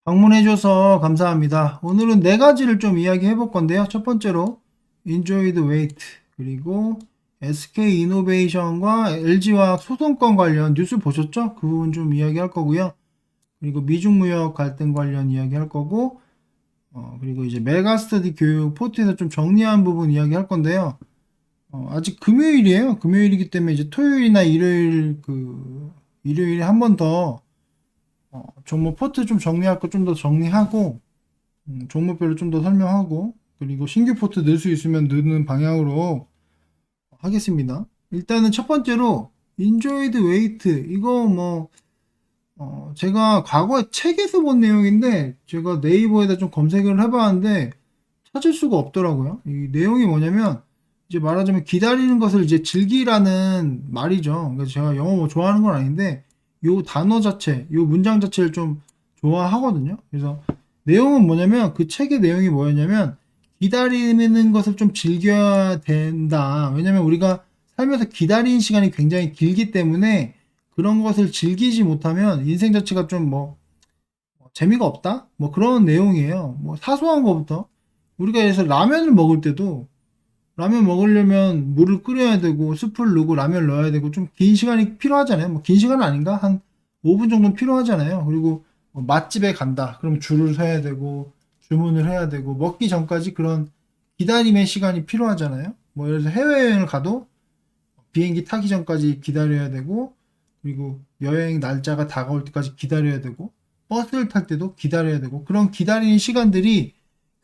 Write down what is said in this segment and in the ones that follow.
방문해줘서 감사합니다. 오늘은 네 가지를 좀 이야기해 볼 건데요. 첫 번째로 Enjoy the Wait, 그리고 SK 이노베이션과 LG화학 소송권 관련 뉴스 보셨죠? 그 부분 좀 이야기할 거고요. 그리고 미중 무역 갈등 관련 이야기할 거고, 그리고 이제 메가스터디 교육 포트에서 좀 정리한 부분 이야기할 건데요. 아직 금요일이에요. 금요일이기 때문에 이제 토요일이나 일요일에 한 번 더 종목 포트 좀 정리할 거 좀 더 정리하고, 종목별로 좀 더 설명하고, 그리고 신규 포트 넣을 수 있으면 넣는 방향으로 하겠습니다. 일단은 첫 번째로 인조이드 웨이트, 이거 뭐 제가 과거에 책에서 본 내용인데 제가 네이버에다 좀 검색을 해봤는데 찾을 수가 없더라고요. 이 내용이 뭐냐면, 이제 말하자면 기다리는 것을 이제 즐기라는 말이죠. 그래서 제가 영어 뭐 좋아하는 건 아닌데 요 단어 자체, 요 문장 자체를 좀 좋아하거든요. 그래서 내용은 뭐냐면, 그 책의 내용이 뭐였냐면, 기다리는 것을 좀 즐겨야 된다. 왜냐면 우리가 살면서 기다리는 시간이 굉장히 길기 때문에 그런 것을 즐기지 못하면 인생 자체가 좀 재미가 없다? 뭐 그런 내용이에요. 뭐 사소한 거부터. 우리가 그래서 라면을 먹을 때도, 라면 먹으려면 물을 끓여야 되고 숯불 넣고 라면 넣어야 되고 좀 긴 시간이 필요하잖아요. 뭐 긴 시간은 아닌가? 한 5분 정도는 필요하잖아요. 그리고 뭐 맛집에 간다. 그럼 줄을 서야 되고 주문을 해야 되고 먹기 전까지 그런 기다림의 시간이 필요하잖아요. 뭐 예를 들어서 해외여행을 가도 비행기 타기 전까지 기다려야 되고, 그리고 여행 날짜가 다가올 때까지 기다려야 되고, 버스를 탈 때도 기다려야 되고, 그런 기다리는 시간들이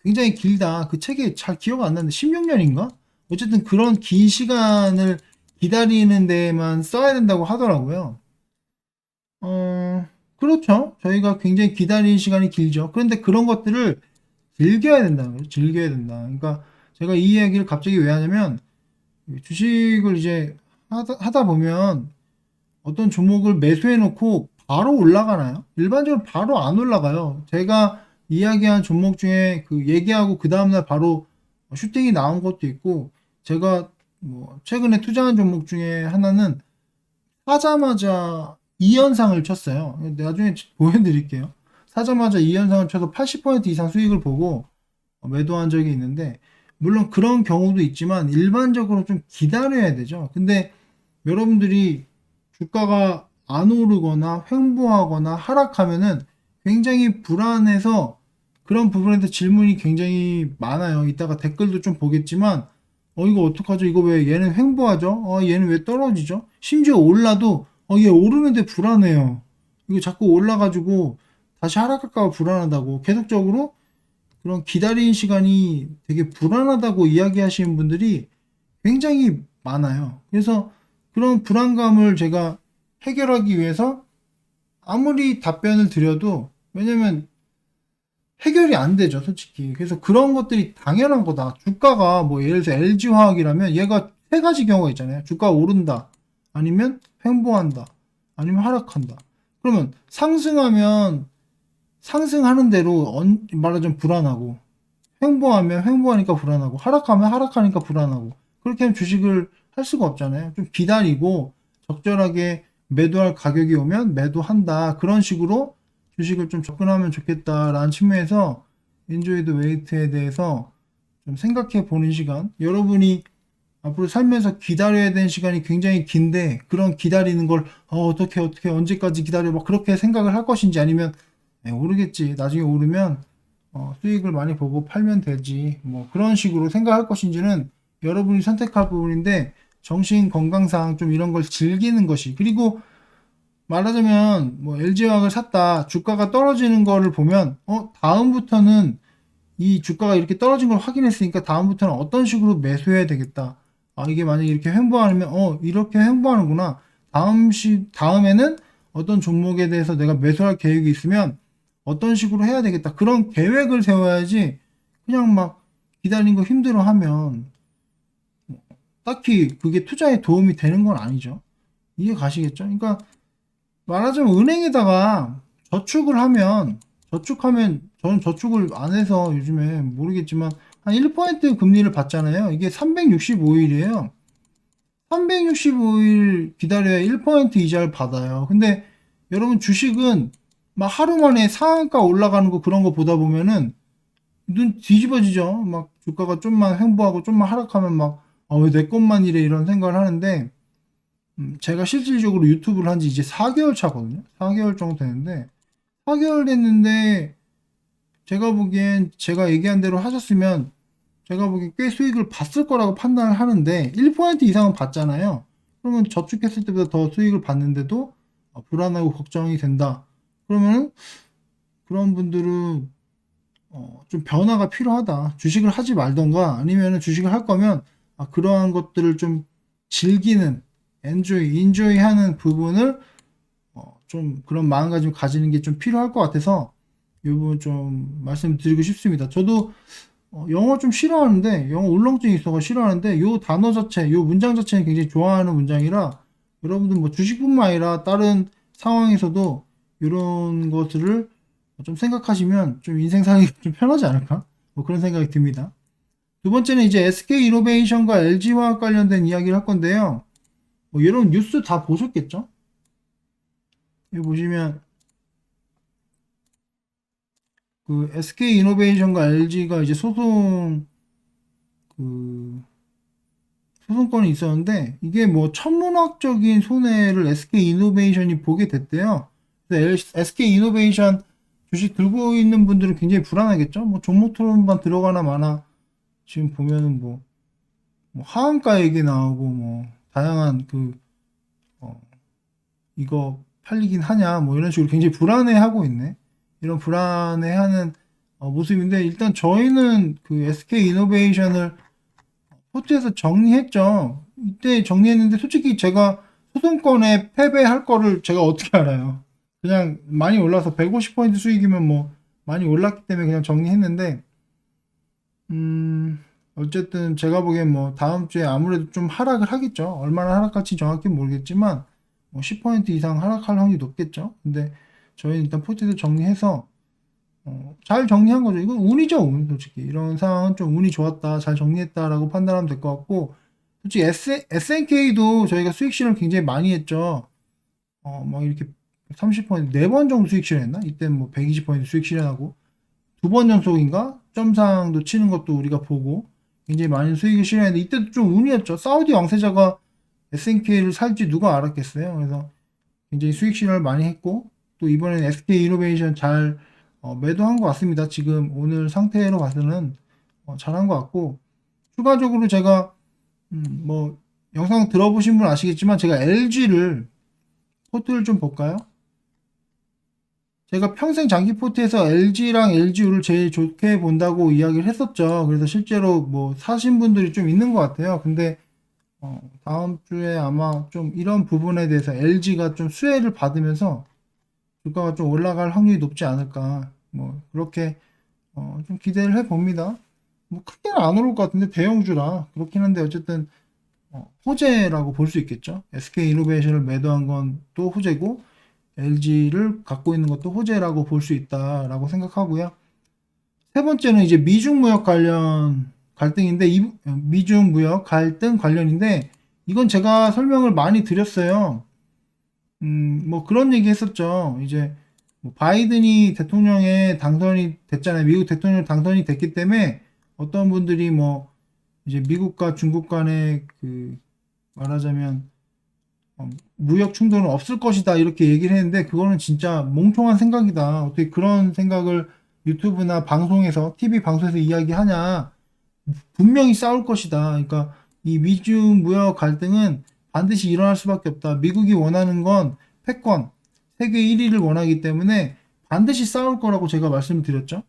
굉장히 길다. 그 책이 잘 기억 안 나는데 16년인가? 어쨌든 그런 긴 시간을 기다리는 데만 써야 된다고 하더라고요. 그렇죠. 저희가 굉장히 기다리는 시간이 길죠. 그런데 그런 것들을 즐겨야 된다는 거죠. 즐겨야 된다. 그러니까 제가 이 이야기를 갑자기 왜 하냐면, 주식을 이제 하다 보면 어떤 종목을 매수해 놓고 바로 올라가나요? 일반적으로 바로 안 올라가요. 제가 이야기한 종목 중에 그 얘기하고 그 다음날 바로 슈팅이 나온 것도 있고, 제가 뭐 최근에 투자한 종목 중에 하나는 사자마자 2연상을 쳤어요. 나중에 보여드릴게요. 사자마자 2연상을 쳐서 80% 이상 수익을 보고 매도한 적이 있는데, 물론 그런 경우도 있지만 일반적으로 좀 기다려야 되죠. 근데 여러분들이 주가가 안 오르거나 횡보하거나 하락하면은 굉장히 불안해서 그런 부분에 대해 질문이 굉장히 많아요. 이따가 댓글도 좀 보겠지만, 이거 어떡하죠? 이거 왜 얘는 횡보하죠? 얘는 왜 떨어지죠? 심지어 올라도 얘 오르는데 불안해요. 이거 자꾸 올라가지고 다시 하락할까 봐 불안하다고 계속적으로 그런 기다리는 시간이 되게 불안하다고 이야기하시는 분들이 굉장히 많아요. 그래서 그런 불안감을 제가 해결하기 위해서 아무리 답변을 드려도, 왜냐면 해결이 안 되죠, 솔직히. 그래서 그런 것들이 당연한 거다. 주가가 뭐 예를 들어 LG화학이라면 얘가 세 가지 경우가 있잖아요. 주가가 오른다. 아니면 횡보한다. 아니면 하락한다. 그러면 상승하면 상승하는 대로 말하자면 불안하고, 횡보하면 횡보하니까 불안하고, 하락하면 하락하니까 불안하고, 그렇게 하면 주식을 할 수가 없잖아요. 좀 기다리고 적절하게 매도할 가격이 오면 매도한다. 그런 식으로 주식을 좀 접근하면 좋겠다라는 측면에서 인조이드 웨이트에 대해서 좀 생각해 보는 시간. 여러분이 앞으로 살면서 기다려야 되는 시간이 굉장히 긴데, 그런 기다리는 걸 어떻게 언제까지 기다려 막 그렇게 생각을 할 것인지, 아니면 오르겠지, 나중에 오르면 수익을 많이 보고 팔면 되지, 뭐 그런 식으로 생각할 것인지는 여러분이 선택할 부분인데, 정신 건강상 좀 이런 걸 즐기는 것이, 그리고 말하자면 뭐 LG화학을 샀다, 주가가 떨어지는 거를 보면 다음부터는 이 주가가 이렇게 떨어진 걸 확인했으니까 다음부터는 어떤 식으로 매수해야 되겠다. 이게 만약에 이렇게 횡보하면 이렇게 횡보하는구나. 다음에는 어떤 종목에 대해서 내가 매수할 계획이 있으면 어떤 식으로 해야 되겠다. 그런 계획을 세워야지, 그냥 막 기다리는 거 힘들어하면 딱히 그게 투자에 도움이 되는 건 아니죠. 이해 가시겠죠? 그러니까 말하자면 은행에다가 저축하면, 저는 저축을 안 해서 요즘에 모르겠지만 한 1% 금리를 받잖아요. 이게 365일이에요. 365일 기다려야 1% 이자를 받아요. 근데 여러분, 주식은 막 하루 만에 상한가 올라가는 거 그런 거 보다 보면은 눈 뒤집어지죠. 막 주가가 좀만 횡보하고 좀만 하락하면 막, 왜 내 것만 이래 이런 생각을 하는데, 제가 실질적으로 유튜브를 한 지 이제 4개월 차거든요. 4개월 정도 되는데, 4개월 됐는데, 제가 보기엔 제가 얘기한 대로 하셨으면, 제가 보기엔 꽤 수익을 봤을 거라고 판단을 하는데, 1% 이상은 봤잖아요. 그러면 저축했을 때보다 더 수익을 봤는데도, 불안하고 걱정이 된다. 그러면은, 그런 분들은 좀 변화가 필요하다. 주식을 하지 말던가 아니면 주식을 할 거면 그러한 것들을 좀 즐기는 인조이 하는 부분을 좀 그런 마음가짐 가지는 게 좀 필요할 것 같아서 이 부분 좀 말씀드리고 싶습니다. 저도 영어 좀 싫어하는데 영어 울렁증이 있어서 싫어하는데 요 단어 자체, 요 문장 자체는 굉장히 좋아하는 문장이라 여러분들 뭐 주식뿐만 아니라 다른 상황에서도 이런 것들을 좀 생각하시면 좀 인생 살기 좀 편하지 않을까? 뭐 그런 생각이 듭니다. 두 번째는 이제 SK 이노베이션과 LG화학 관련된 이야기를 할 건데요. 뭐 이런 뉴스 다 보셨겠죠? 여기 보시면 그 SK 이노베이션과 LG가 이제 그 소송건이 있었는데 이게 뭐 천문학적인 손해를 SK 이노베이션이 보게 됐대요. 그래서 SK 이노베이션 주식 들고 있는 분들은 굉장히 불안하겠죠? 뭐 종목 토론만 들어가나 마나 지금 보면은 뭐 하한가 얘기 나오고 뭐 다양한 어, 이거 팔리긴 하냐 뭐 이런 식으로 굉장히 불안해하고 있네. 이런 불안해하는 모습인데 일단 저희는 그 SK 이노베이션을 포트에서 정리했죠. 이때 정리했는데 솔직히 제가 소송권에 패배할 거를 제가 어떻게 알아요? 그냥 많이 올라서 150포인트 수익이면 뭐 많이 올랐기 때문에 그냥 정리했는데 어쨌든 제가 보기엔 뭐 다음 주에 아무래도 좀 하락을 하겠죠. 얼마나 하락할지 정확히 모르겠지만 뭐 10% 이상 하락할 확률이 높겠죠. 근데 저희는 일단 포트에서 정리해서 잘 정리한 거죠. 이건 운이죠, 운. 솔직히 이런 상황은 좀 운이 좋았다, 잘 정리했다라고 판단하면 될 것 같고, 솔직히 SNK도 저희가 수익 실현 굉장히 많이 했죠. 막 이렇게 30% 4번 정도 수익 실현했나? 이때는 뭐 120% 수익 실현하고 두 번 연속인가? 점상도 치는 것도 우리가 보고 굉장히 많은 수익을 실현했는데 이때도 좀 운이었죠. 사우디 왕세자가 SNK를 살지 누가 알았겠어요. 그래서 굉장히 수익 실현을 많이 했고 또 이번엔 SK 이노베이션 잘 매도한 것 같습니다. 지금 오늘 상태로 봐서는 잘한 것 같고 추가적으로 제가 뭐 영상 들어보신 분 아시겠지만 제가 LG를 포트를 좀 볼까요? 제가 평생 장기 포트에서 LG랑 LGU를 제일 좋게 본다고 이야기를 했었죠. 그래서 실제로 뭐 사신 분들이 좀 있는 것 같아요. 근데 다음 주에 아마 좀 이런 부분에 대해서 LG가 좀 수혜를 받으면서 주가가 좀 올라갈 확률이 높지 않을까. 뭐 그렇게 좀 기대를 해 봅니다. 뭐 크게는 안 오를 것 같은데 대형주라 그렇긴 한데 어쨌든 호재라고 볼 수 있겠죠. SK 이노베이션을 매도한 건 또 호재고 LG를 갖고 있는 것도 호재라고 볼 수 있다라고 생각하고요. 세 번째는 이제 미중 무역 관련 갈등인데 미중 무역 갈등 관련인데 이건 제가 설명을 많이 드렸어요. 뭐 그런 얘기 했었죠. 이제 뭐 바이든이 대통령에 당선이 됐잖아요. 미국 대통령 당선이 됐기 때문에 어떤 분들이 뭐 이제 미국과 중국 간의 말하자면 무역 충돌은 없을 것이다 이렇게 얘기를 했는데 그거는 진짜 몽통한 생각이다. 어떻게 그런 생각을 유튜브나 방송에서 TV 방송에서 이야기하냐? 분명히 싸울 것이다. 그러니까 이 미중 무역 갈등은 반드시 일어날 수밖에 없다. 미국이 원하는 건 패권, 세계 1위를 원하기 때문에 반드시 싸울 거라고 제가 말씀을 드렸죠.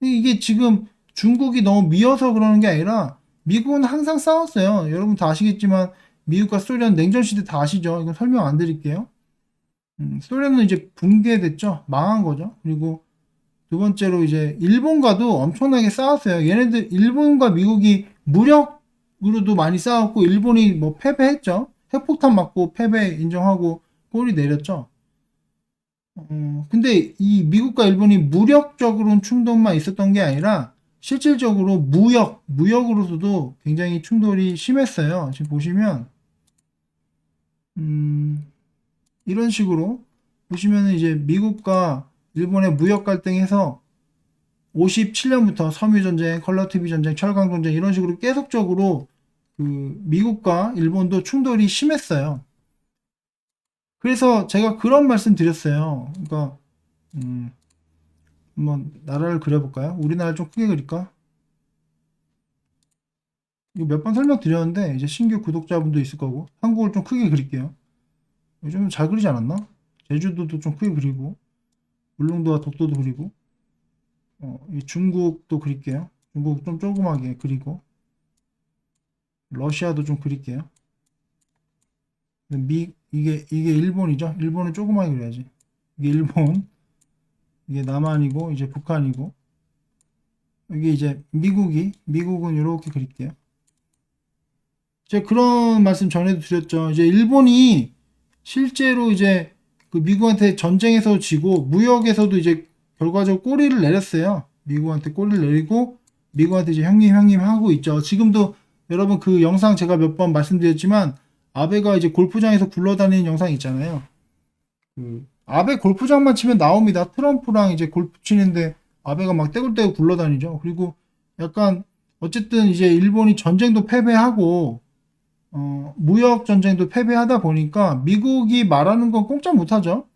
이게 지금 중국이 너무 미어서 그러는 게 아니라 미국은 항상 싸웠어요. 여러분 다 아시겠지만 미국과 소련 냉전 시대 다 아시죠? 이건 설명 안 드릴게요. 소련은 이제 붕괴됐죠. 망한 거죠. 그리고 두 번째로 이제 일본과도 엄청나게 싸웠어요. 얘네들 일본과 미국이 무력으로도 많이 싸웠고 일본이 뭐 패배했죠. 핵폭탄 맞고 패배 인정하고 꼬리 내렸죠. 근데 이 미국과 일본이 무력적으로는 충돌만 있었던 게 아니라 실질적으로 무역으로서도 굉장히 충돌이 심했어요. 지금 보시면 음, 이런 식으로 보시면은 이제 미국과 일본의 무역 갈등에서 57년부터 섬유전쟁, 컬러 TV 전쟁, 철강전쟁 이런 식으로 계속적으로 그 미국과 일본도 충돌이 심했어요. 그래서 제가 그런 말씀 드렸어요. 그러니까 한번 나라를 그려볼까요? 우리나라 좀 크게 그릴까? 이거 몇 번 설명드렸는데 이제 신규 구독자분도 있을 거고 한국을 좀 크게 그릴게요. 요즘 잘 그리지 않았나? 제주도도 좀 크게 그리고 울릉도와 독도도 그리고 이 중국도 그릴게요. 중국 좀 조그맣게 그리고 러시아도 좀 그릴게요. 이게 일본이죠. 일본은 조그맣게 그려야지. 이게 일본, 이게 남한이고 이제 북한이고 이게 이제 미국은 이렇게 그릴게요. 제가 그런 말씀 전에도 드렸죠. 이제 일본이 실제로 이제 그 미국한테 전쟁에서 지고 무역에서도 이제 결과적으로 꼬리를 내렸어요. 미국한테 꼬리를 내리고 미국한테 이제 형님 하고 있죠. 지금도 여러분 그 영상 제가 몇 번 말씀드렸지만 아베가 이제 골프장에서 굴러다니는 영상 있잖아요. 그 아베 골프장만 치면 나옵니다. 트럼프랑 이제 골프 치는데 아베가 막 떼굴떼굴 굴러다니죠. 그리고 약간 어쨌든 이제 일본이 전쟁도 패배하고 무역 전쟁도 패배하다 보니까 미국이 말하는 건 꼼짝 못하죠.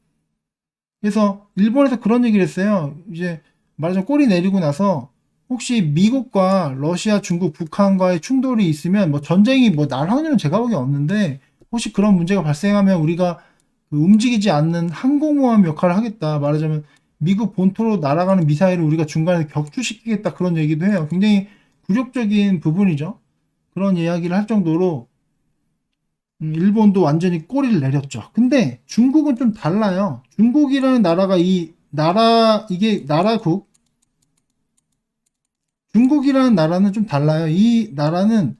그래서 일본에서 그런 얘기를 했어요. 이제 말하자면 꼬리 내리고 나서 혹시 미국과 러시아, 중국, 북한과의 충돌이 있으면 뭐 전쟁이 뭐 날 확률은 제가 보기엔 없는데 혹시 그런 문제가 발생하면 우리가 그 움직이지 않는 항공모함 역할을 하겠다. 말하자면 미국 본토로 날아가는 미사일을 우리가 중간에 격추시키겠다. 그런 얘기도 해요. 굉장히 굴욕적인 부분이죠. 그런 이야기를 할 정도로 일본도 완전히 꼬리를 내렸죠. 근데 중국은 좀 달라요. 중국이라는 나라가 이게 나라국, 중국이라는 나라는 좀 달라요. 이 나라는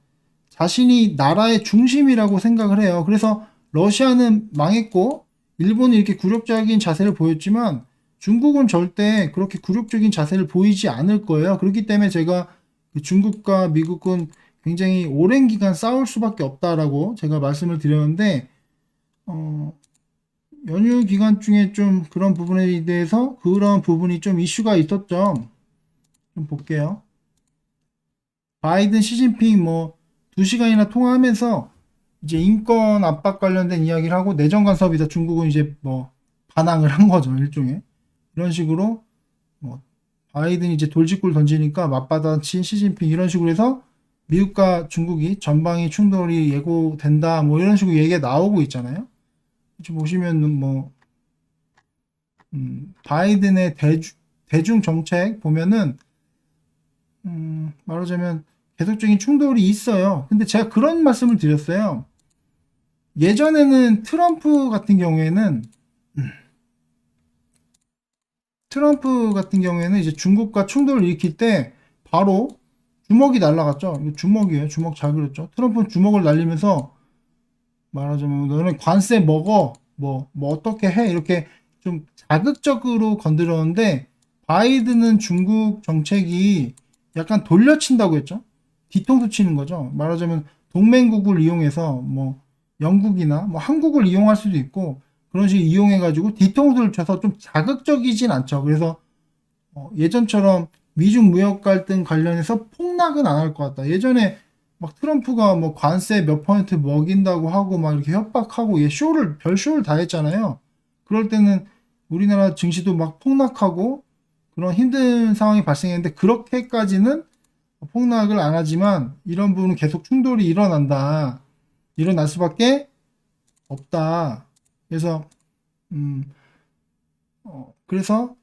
자신이 나라의 중심이라고 생각을 해요. 그래서 러시아는 망했고, 일본이 이렇게 굴욕적인 자세를 보였지만, 중국은 절대 그렇게 굴욕적인 자세를 보이지 않을 거예요. 그렇기 때문에 제가 중국과 미국은 굉장히 오랜 기간 싸울 수밖에 없다라고 제가 말씀을 드렸는데, 연휴 기간 중에 좀 그런 부분에 대해서 그런 부분이 좀 이슈가 있었죠. 좀 볼게요. 바이든, 시진핑 뭐 2시간이나 통화하면서 이제 인권 압박 관련된 이야기를 하고 내정 간섭이다. 중국은 이제 뭐 반항을 한 거죠. 일종의. 이런 식으로 뭐 바이든이 이제 돌직구를 던지니까 맞받아친 시진핑 이런 식으로 해서 미국과 중국이 전방위 충돌이 예고된다. 뭐 이런 식으로 얘기가 나오고 있잖아요. 지금 보시면은 뭐 바이든의 대중 정책 보면은 말하자면 계속적인 충돌이 있어요. 근데 제가 그런 말씀을 드렸어요. 예전에는 트럼프 같은 경우에는 이제 중국과 충돌을 일으킬 때 바로 주먹이 날라갔죠. 이거 주먹이에요. 주먹 잘 그렸죠. 트럼프는 주먹을 날리면서 말하자면 너는 관세 먹어. 뭐 어떻게 해. 이렇게 좀 자극적으로 건드렸는데 바이든은 중국 정책이 약간 돌려친다고 했죠. 뒤통수 치는 거죠. 말하자면 동맹국을 이용해서 뭐 영국이나 뭐 한국을 이용할 수도 있고 그런 식으로 이용해가지고 뒤통수를 쳐서 좀 자극적이진 않죠. 그래서 예전처럼 미중 무역 갈등 관련해서 폭락은 안 할 것 같다. 예전에 막 트럼프가 뭐 관세 몇 퍼센트 먹인다고 하고 막 이렇게 협박하고 별 쇼를 다 했잖아요. 그럴 때는 우리나라 증시도 막 폭락하고 그런 힘든 상황이 발생했는데 그렇게까지는 폭락을 안 하지만 이런 부분은 계속 충돌이 일어날 수밖에 없다. 그래서 그래서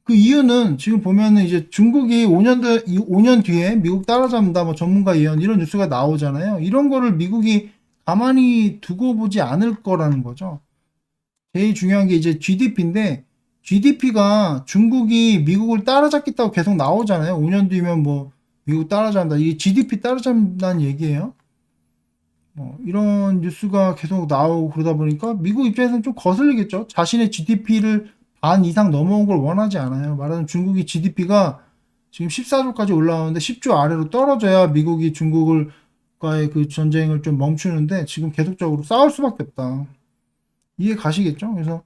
그 이유는 지금 보면은 이제 중국이 5년 뒤에 미국 따라잡는다, 뭐 전문가 예언 이런 뉴스가 나오잖아요. 이런 거를 미국이 가만히 두고 보지 않을 거라는 거죠. 제일 중요한 게 이제 GDP인데, GDP가 중국이 미국을 따라잡겠다고 계속 나오잖아요. 5년 뒤면 뭐 미국 따라잡는다. 이게 GDP 따라잡는다는 얘기예요. 이런 뉴스가 계속 나오고 그러다 보니까 미국 입장에서는 좀 거슬리겠죠. 자신의 GDP를 반 이상 넘어온 걸 원하지 않아요. 말하는 중국이 GDP가 지금 14조까지 올라오는데 10조 아래로 떨어져야 미국이 중국과의 그 전쟁을 좀 멈추는데 지금 계속적으로 싸울 수밖에 없다. 이해 가시겠죠? 그래서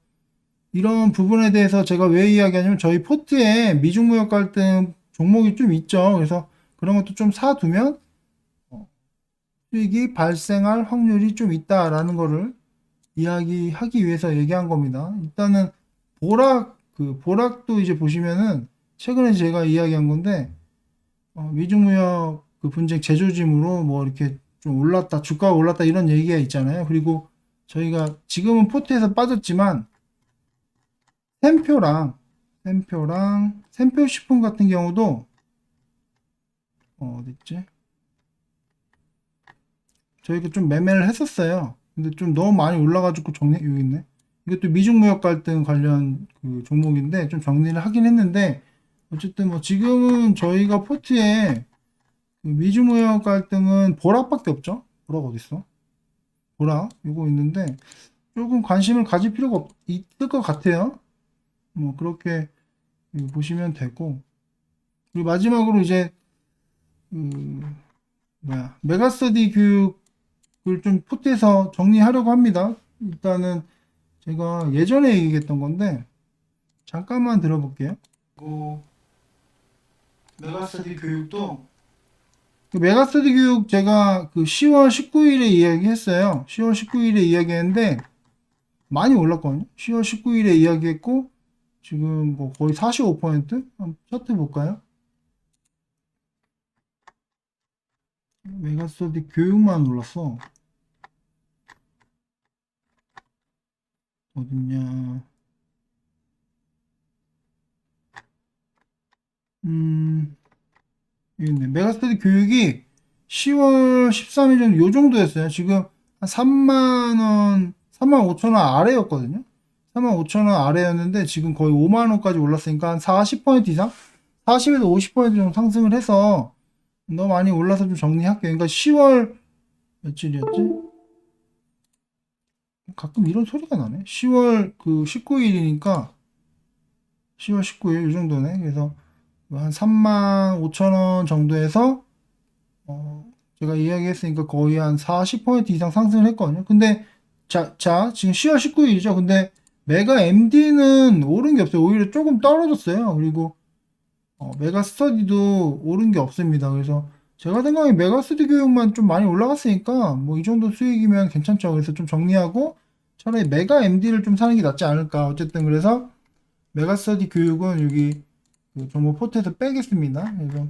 이런 부분에 대해서 제가 왜 이야기하냐면 저희 포트에 미중무역 갈등 종목이 좀 있죠. 그래서 그런 것도 좀 사두면 수익이 발생할 확률이 좀 있다라는 거를 이야기하기 위해서 얘기한 겁니다. 일단은 보락도 이제 보시면은 최근에 제가 이야기한 건데 미중무역 그 분쟁 제조짐으로 뭐 이렇게 좀 올랐다, 주가가 올랐다 이런 얘기가 있잖아요. 그리고 저희가 지금은 포트에서 빠졌지만 샘표식품 같은 경우도 어딨지? 저희가 좀 매매를 했었어요. 근데 좀 너무 많이 올라가지고 여기 있네. 이것도 미중무역 갈등 관련 그 종목인데 좀 정리를 하긴 했는데 어쨌든 뭐 지금은 저희가 포트에 그 미중무역 갈등은 보락밖에 없죠. 보락 어딨어? 보락 이거 있는데 조금 관심을 가질 필요가 있을 것 같아요. 뭐 그렇게 보시면 되고 그리고 마지막으로 이제 그 메가스터디 교육을 좀 포트에서 정리하려고 합니다. 일단은 제가 예전에 얘기했던 건데 잠깐만 들어볼게요. 메가스터디 교육도 메가스터디 교육 제가 그 10월 19일에 이야기했어요. 10월 19일에 이야기했는데 많이 올랐거든요. 10월 19일에 이야기했고 지금 뭐 거의 45%? 한번 차트 볼까요? 메가스터디 교육만 올랐어. 어딨냐? 여기 있네. 메가스터디 교육이 10월 13일 정도 요 정도였어요. 지금 한 3만 원, 3만 5천 원 아래였거든요. 3만 5천 원 아래였는데 지금 거의 5만 원까지 올랐으니까 한 40% 이상? 40에서 50% 정도 상승을 해서 너무 많이 올라서 좀 정리할게요. 그러니까 10월 며칠이었지? 가끔 이런 소리가 나네. 10월 그 19일이니까 10월 19일 이 정도네. 그래서 한 3만 5천 원 정도에서 제가 이야기했으니까 거의 한 40% 이상 상승을 했거든요. 근데 지금 10월 19일이죠. 근데 메가 MD는 오른 게 없어요. 오히려 조금 떨어졌어요. 그리고 메가 스터디도 오른 게 없습니다. 그래서 제가 생각에 메가 스터디 교육만 좀 많이 올라갔으니까 뭐 이 정도 수익이면 괜찮죠. 그래서 좀 정리하고 차라리 메가 MD를 좀 사는 게 낫지 않을까. 어쨌든 그래서 메가 스터디 교육은 여기 그 정보 포트에서 빼겠습니다. 그래서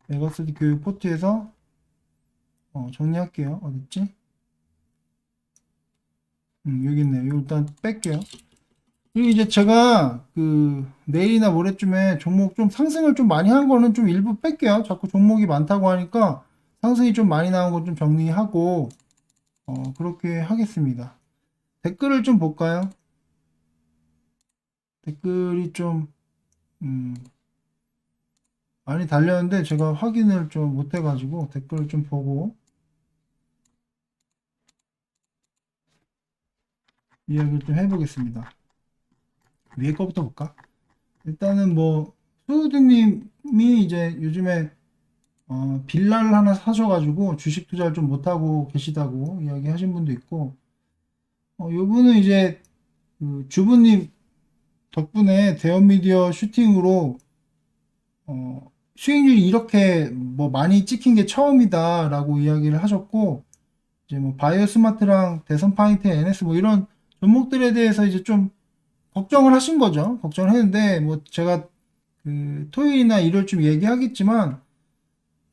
메가 스터디 교육 포트에서 정리할게요. 어딨지? 여기 있네요. 이거 일단 뺄게요. 그리고 이제 제가 그 내일이나 모레쯤에 종목 좀 상승을 좀 많이 한 거는 좀 일부 뺄게요. 자꾸 종목이 많다고 하니까 상승이 좀 많이 나온 거 좀 정리하고 그렇게 하겠습니다. 댓글을 좀 볼까요? 댓글이 좀 많이 달렸는데 제가 확인을 좀 못 해가지고 댓글을 좀 보고 이야기를 좀 해보겠습니다. 위에 거부터 볼까? 일단은 뭐 수우드님이 이제 요즘에 빌라를 하나 사셔가지고 주식 투자를 좀 못하고 계시다고 이야기하신 분도 있고, 요분은 이제 그 주부님 덕분에 대형미디어 슈팅으로 수익률이 이렇게 뭐 많이 찍힌 게 처음이다라고 이야기를 하셨고, 이제 뭐 바이오스마트랑 대선 파이트 NS 뭐 이런 종목들에 대해서 이제 좀 걱정을 하신 거죠. 걱정을 했는데 뭐 제가 그 토요일이나 일요일쯤 얘기하겠지만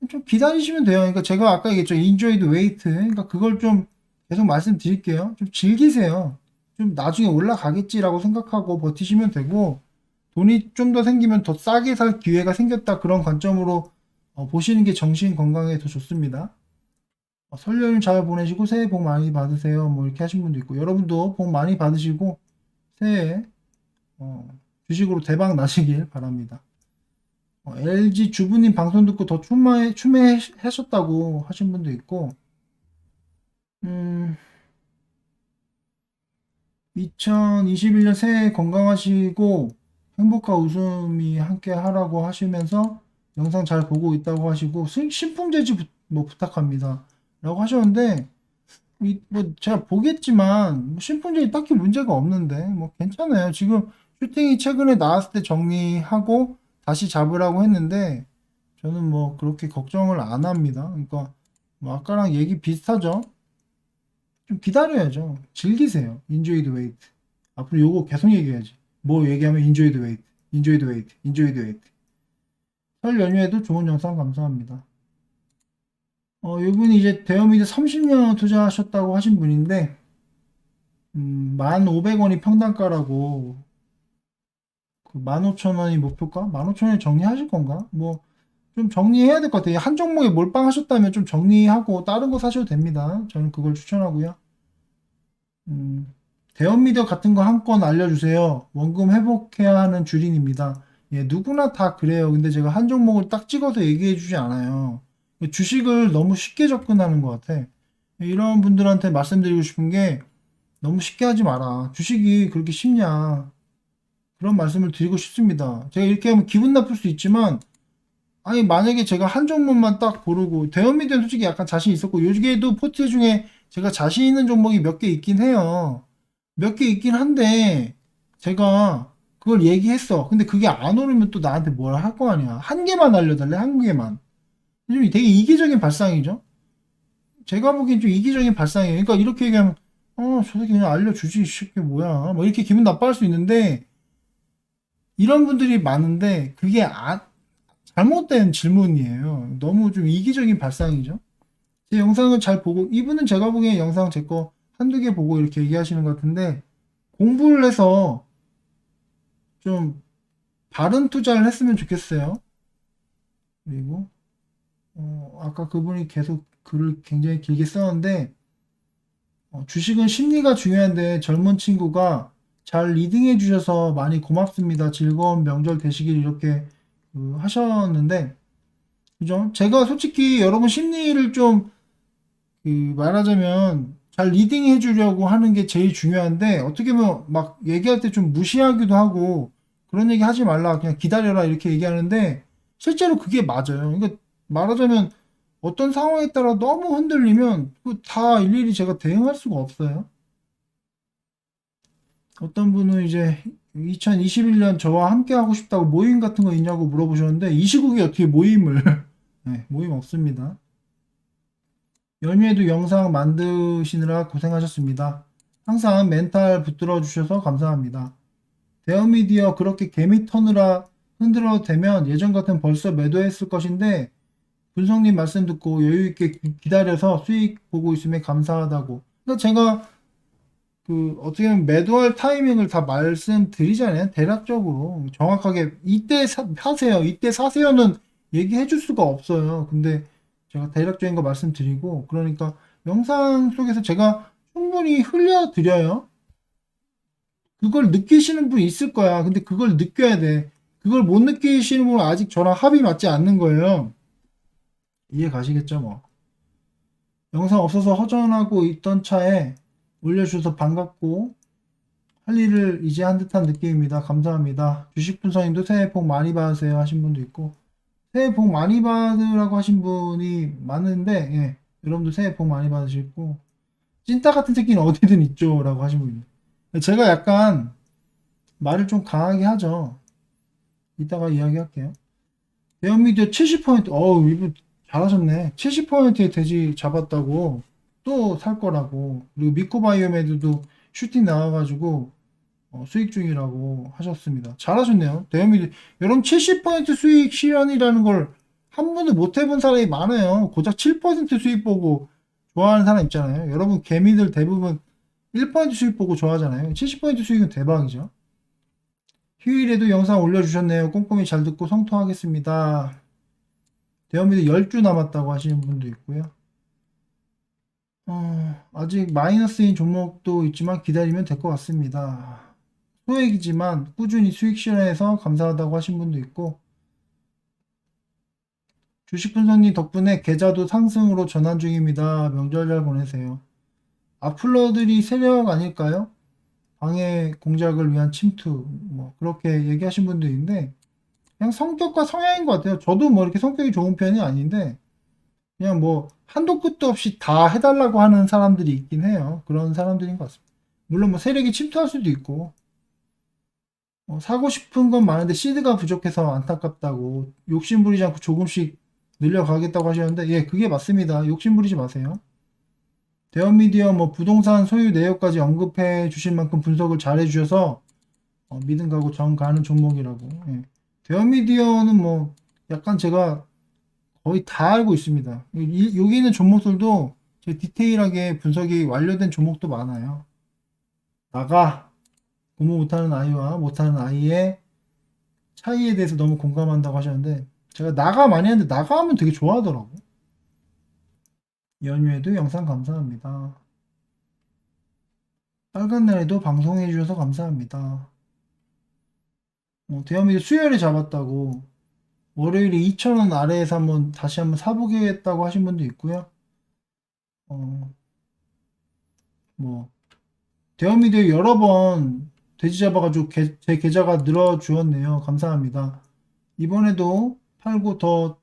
좀 기다리시면 돼요. 그러니까 제가 아까 얘기했죠. enjoy the wait. 그러니까 그걸 좀 계속 말씀드릴게요. 좀 즐기세요. 좀 나중에 올라가겠지라고 생각하고 버티시면 되고 돈이 좀 더 생기면 더 싸게 살 기회가 생겼다. 그런 관점으로 보시는 게 정신 건강에 더 좋습니다. 설 연휴 잘 보내시고 새해 복 많이 받으세요. 뭐 이렇게 하신 분도 있고 여러분도 복 많이 받으시고 새해 주식으로 대박 나시길 바랍니다. LG 주부님 방송 듣고 더 추매하셨다고 하신 분도 있고, 2021년 새해 건강하시고 행복과 웃음이 함께 하라고 하시면서 영상 잘 보고 있다고 하시고, 신풍제지 뭐 부탁합니다. 라고 하셨는데, 뭐 제가 보겠지만 뭐 신분제이 딱히 문제가 없는데 뭐 괜찮아요. 지금 슈팅이 최근에 나왔을 때 정리하고 다시 잡으라고 했는데 저는 뭐 그렇게 걱정을 안 합니다. 그러니까 뭐 아까랑 얘기 비슷하죠. 좀 기다려야죠. 즐기세요. Enjoy the wait. 앞으로 요거 계속 얘기해야지. 뭐 얘기하면 Enjoy the wait, Enjoy the wait, Enjoy the wait. 설 연휴에도 좋은 영상 감사합니다. 이분이 이제 대여미드 30년 투자하셨다고 하신 분인데 1,500원이 평단가라고 그 15,000원이 목표가? 15,000원이 정리하실 건가? 뭐 좀 정리해야 될 것 같아요. 한 종목에 몰빵하셨다면 좀 정리하고 다른 거 사셔도 됩니다. 저는 그걸 추천하고요. 대형미디어 같은 거 한 건 알려주세요. 원금 회복해야 하는 주린입니다. 예, 누구나 다 그래요. 근데 제가 한 종목을 딱 찍어서 얘기해 주지 않아요. 주식을 너무 쉽게 접근하는 것 같아. 이런 분들한테 말씀드리고 싶은 게 너무 쉽게 하지 마라. 주식이 그렇게 쉽냐. 그런 말씀을 드리고 싶습니다. 제가 이렇게 하면 기분 나쁠 수 있지만, 아니, 만약에 제가 한 종목만 딱 고르고, 대형미디어는 솔직히 약간 자신 있었고, 요즘에도 포트 중에 제가 자신 있는 종목이 몇 개 있긴 해요. 몇 개 있긴 한데 제가 그걸 얘기했어. 근데 그게 안 오르면 또 나한테 뭐라 할 거 아니야. 한 개만 알려달래. 한 개만. 좀 되게 이기적인 발상이죠. 제가 보기엔 좀 이기적인 발상이에요. 그러니까 이렇게 얘기하면 저 새끼 그냥 알려주지. 이 새끼 뭐야. 뭐 이렇게 기분 나빠할 수 있는데 이런 분들이 많은데 그게 잘못된 질문이에요. 너무 좀 이기적인 발상이죠. 제 영상을 잘 보고 이분은 제가 보기엔 영상 제 거 한두 개 보고 이렇게 얘기하시는 것 같은데 공부를 해서 좀 바른 투자를 했으면 좋겠어요. 그리고 아까 그분이 계속 글을 굉장히 길게 썼는데 주식은 심리가 중요한데 젊은 친구가 잘 리딩해 주셔서 많이 고맙습니다. 즐거운 명절 되시길 이렇게 하셨는데 그죠? 제가 솔직히 여러분 심리를 좀 말하자면 잘 리딩해 주려고 하는 게 제일 중요한데 어떻게 보면 막 얘기할 때 좀 무시하기도 하고 그런 얘기 하지 말라 그냥 기다려라 이렇게 얘기하는데 실제로 그게 맞아요. 그러니까 말하자면 어떤 상황에 따라 너무 흔들리면 그 다 일일이 제가 대응할 수가 없어요. 어떤 분은 이제 2021년 저와 함께 하고 싶다고 모임 같은 거 있냐고 물어보셨는데 이 시국에 어떻게 모임을 네, 모임 없습니다. 연휴에도 영상 만드시느라 고생하셨습니다. 항상 멘탈 붙들어 주셔서 감사합니다. 대형미디어 그렇게 개미 터느라 흔들어 대면 예전 같으면 벌써 매도했을 것인데 분석님 말씀 듣고 여유 있게 기다려서 수익 보고 있으면 감사하다고. 그러니까 제가 어떻게 보면 매도할 타이밍을 다 말씀드리잖아요. 대략적으로 정확하게 이때 사세요. 이때 사세요는 얘기해 줄 수가 없어요. 근데 제가 대략적인 거 말씀드리고 그러니까 영상 속에서 제가 충분히 흘려드려요. 그걸 느끼시는 분 있을 거야. 근데 그걸 느껴야 돼. 그걸 못 느끼시는 분은 아직 저랑 합이 맞지 않는 거예요. 이해 가시겠죠, 뭐. 영상 없어서 허전하고 있던 차에 올려주셔서 반갑고 할 일을 이제 한 듯한 느낌입니다. 감사합니다. 주식 분석님도 새해 복 많이 받으세요 하신 분도 있고 새해 복 많이 받으라고 하신 분이 많은데 예, 여러분도 새해 복 많이 받으시고 찐따 같은 새끼는 어디든 있죠 라고 하신 분이 제가 약간 말을 좀 강하게 하죠. 이따가 이야기할게요. 대형미디어 70% 이분 잘하셨네. 70%의 돼지 잡았다고 또 살 거라고 그리고 미코바이오메드도 슈팅 나와가지고 수익 중이라고 하셨습니다. 잘하셨네요. 대형미디어 여러분 70% 수익 실현이라는 걸 한 번도 못 해본 사람이 많아요. 고작 7% 수익 보고 좋아하는 사람 있잖아요. 여러분 개미들 대부분 1% 수익 보고 좋아하잖아요. 70% 수익은 대박이죠. 휴일에도 영상 올려주셨네요. 꼼꼼히 잘 듣고 성토하겠습니다. 대형미디어 10주 남았다고 하시는 분도 있고요. 아직 마이너스인 종목도 있지만 기다리면 될 것 같습니다. 소액이지만 꾸준히 수익 실현해서 감사하다고 하신 분도 있고 주식 분석님 덕분에 계좌도 상승으로 전환 중입니다. 명절 잘 보내세요. 악플러들이 세력 아닐까요? 방해 공작을 위한 침투 뭐 그렇게 얘기하신 분도 있는데 그냥 성격과 성향인 것 같아요. 저도 뭐 이렇게 성격이 좋은 편이 아닌데 그냥 뭐 한도 끝도 없이 다 해달라고 하는 사람들이 있긴 해요. 그런 사람들인 것 같습니다. 물론 뭐 세력이 침투할 수도 있고, 사고 싶은 건 많은데 시드가 부족해서 안타깝다고 욕심부리지 않고 조금씩 늘려가겠다고 하셨는데, 예, 그게 맞습니다. 욕심부리지 마세요. 대형미디어 뭐 부동산 소유 내역까지 언급해 주실 만큼 분석을 잘 해주셔서 믿음 가고 정 가는 종목이라고. 예. 대형미디어는 뭐 약간 제가 거의 다 알고 있습니다. 여기 있는 종목들도 제 디테일하게 분석이 완료된 종목도 많아요. 나가 공부 못하는 아이와 못하는 아이의 차이에 대해서 너무 공감한다고 하셨는데 제가 나가 많이 하는데 나가 하면 되게 좋아하더라고. 연휴에도 영상 감사합니다. 빨간 날에도 방송해 주셔서 감사합니다. 대현미도 수요일에 잡았다고 월요일에 2,000원 아래에서 다시 한번 사보겠다고 하신 분도 있고요. 어, 뭐 대현미도 여러 번 돼지 잡아가지고 제 계좌가 늘어 주었네요. 감사합니다. 이번에도 팔고 더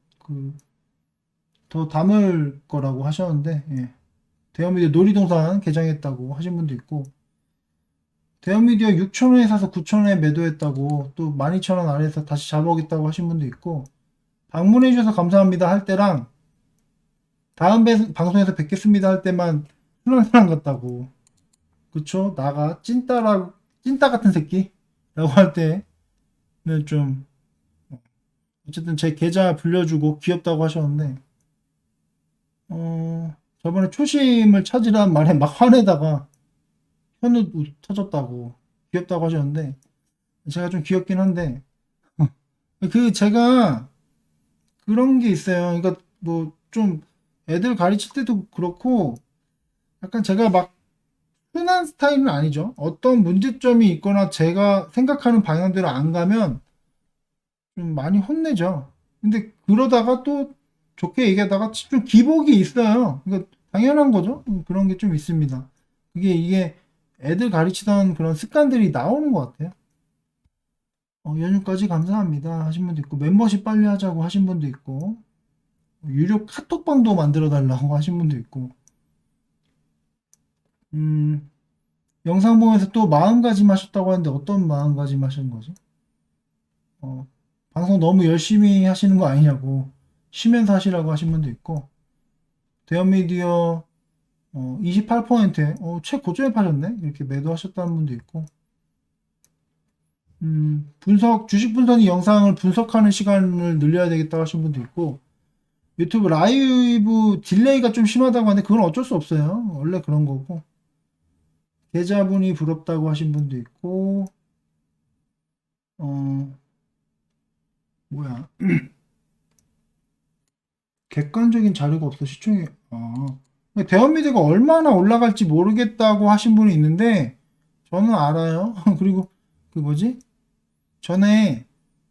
담을 거라고 하셨는데, 예. 대형미디어 놀이동산 개장했다고 하신 분도 있고, 대형미디어 6,000원에 사서 9,000원에 매도했다고, 또 12,000원 아래에서 다시 잡아오겠다고 하신 분도 있고, 방문해주셔서 감사합니다 할 때랑, 다음 방송에서 뵙겠습니다 할 때만 순한 사람 같다고. 그쵸? 나가 찐따 같은 새끼? 라고 할 때는 좀, 어쨌든 제 계좌 불려주고 귀엽다고 하셨는데, 저번에 초심을 찾으란 말에 막 화내다가 현우 터졌다고 귀엽다고 하셨는데 제가 좀 귀엽긴 한데 제가 그런 게 있어요. 그러니까 뭐 좀 애들 가르칠 때도 그렇고 약간 제가 막 흔한 스타일은 아니죠. 어떤 문제점이 있거나 제가 생각하는 방향대로 안 가면 좀 많이 혼내죠. 근데 그러다가 또 좋게 얘기하다가 좀 기복이 있어요. 그러니까 당연한 거죠. 그런 게 좀 있습니다. 이게 애들 가르치던 그런 습관들이 나오는 것 같아요. 연휴까지 감사합니다 하신 분도 있고 멤버십 빨리 하자고 하신 분도 있고 유료 카톡방도 만들어 달라고 하신 분도 있고 음, 영상 보면서 또 마음가짐 하셨다고 하는데 어떤 마음가짐 하시는 거지? 어, 방송 너무 열심히 하시는 거 아니냐고 쉬면서 하시라고 하신 분도 있고 대형미디어 28%에 최고점에 파셨네 이렇게 매도하셨다는 분도 있고 주식 분석이 영상을 분석하는 시간을 늘려야 되겠다고 하신 분도 있고 유튜브 라이브 딜레이가 좀 심하다고 하는데 그건 어쩔 수 없어요. 원래 그런 거고. 계좌분이 부럽다고 하신 분도 있고, 어, 뭐야. 객관적인 자료가 없어, 시총이. 대원미드가 얼마나 올라갈지 모르겠다고 하신 분이 있는데, 저는 알아요. 그리고, 그 뭐지? 전에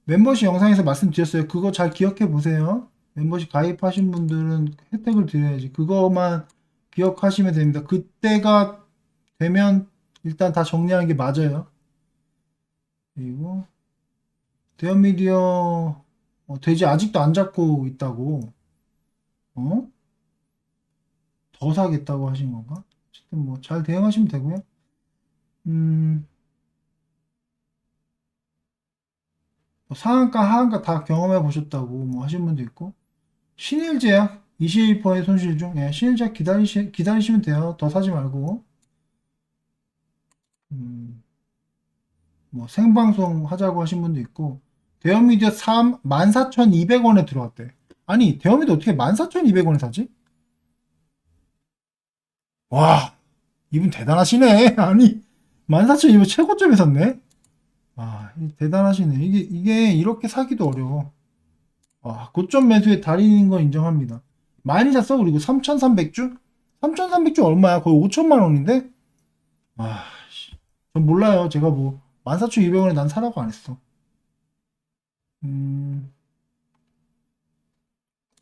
멤버십 영상에서 말씀드렸어요. 그거 잘 기억해 보세요. 멤버십 가입하신 분들은 혜택을 드려야지. 그거만 기억하시면 됩니다. 그때가 되면 일단 다 정리하는 게 맞아요. 그리고 대형미디어 돼지 아직도 안 잡고 있다고. 어? 더 사겠다고 하신 건가? 어쨌든 뭐 잘 대응하시면 되고요. 음, 뭐 상한가 하한가 다 경험해 보셨다고 뭐 하신 분도 있고 신일제약 22%의 손실 중 신일제약 기다리시면 돼요. 더 사지 말고 음, 뭐 생방송 하자고 하신 분도 있고 대형미디어 14,200원에 들어왔대. 아니 대형미디어 어떻게 14,200원에 사지? 와 이분 대단하시네. 아니 14,200원 최고점에 샀네. 대단하시네. 이게 이렇게 사기도 어려워. 고점 매수의 달인인 건 인정합니다. 많이 샀어. 그리고 3,300주? 3,300주 얼마야? 거의 5천만 원인데? 전 몰라요. 제가 뭐 14,200원에 난 사라고 안 했어. 음,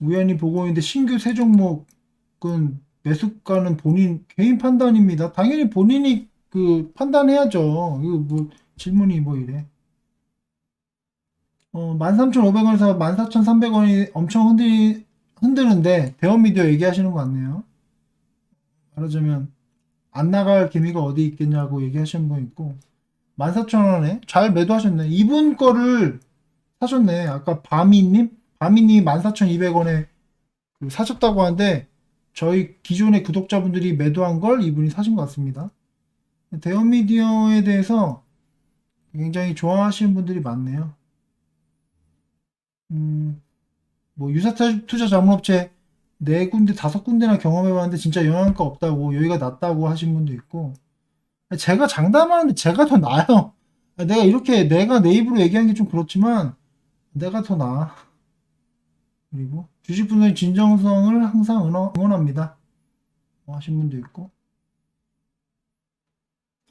우연히 보고 있는데 신규 세 종목은 매수가는 본인 개인 판단입니다. 당연히 본인이 그 판단해야죠. 이거 뭐 질문이 뭐 이래. 13,500원에서 14,300원이 엄청 흔들리 흔드는데 대원미디어 얘기하시는 것 같네요. 말하자면 안 나갈 개미가 어디 있겠냐고 얘기하시는 분 있고 14,000원에 잘 매도하셨네. 이분 거를 사셨네. 아까 바미님이 14,200원에 사셨다고 하는데 저희 기존의 구독자분들이 매도한 걸 이분이 사신 것 같습니다. 대원미디어에 대해서 굉장히 좋아하시는 분들이 많네요. 뭐 유사투자 자문업체 네 군데 다섯 군데나 경험해봤는데 진짜 영향가 없다고 여기가 낫다고 하신 분도 있고 제가 장담하는데 제가 더 나아요. 내가 이렇게 내가 내 입으로 얘기한 게 좀 그렇지만 내가 더 나아. 그리고 주식 분석의 진정성을 항상 응원합니다. 하신 분도 있고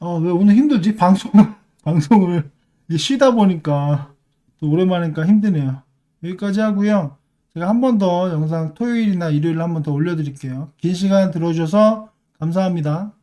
왜 오늘 힘들지? 방송을 이제 쉬다 보니까 또 오랜만이니까 힘드네요. 여기까지 하고요. 제가 한 번 더 영상 토요일이나 일요일 한 번 더 올려드릴게요. 긴 시간 들어주셔서 감사합니다.